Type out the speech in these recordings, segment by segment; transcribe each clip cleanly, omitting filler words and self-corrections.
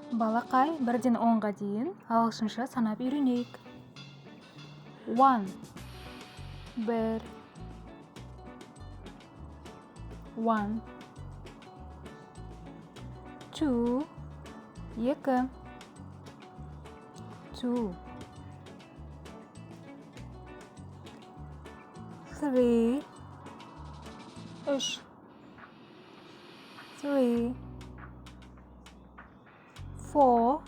Балақай 1-ден 10-ға дейін ағылшынша санап үйренейік. 1 1 1 2 2 2 3 3 3 4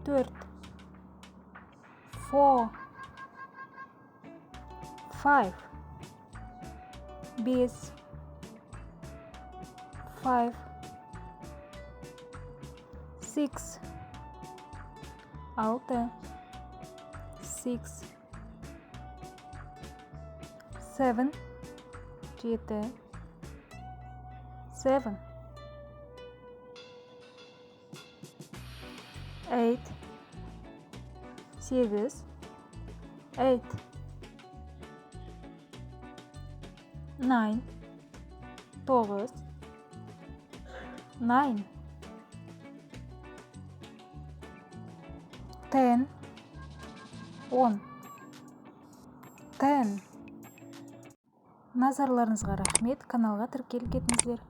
4 4 5 5 5 6 6 6 7 7 7 8 8 8 9 9 9 10 10 10 Назарларыңызға рахмет. Каналға тіркеліп кетіңіздер.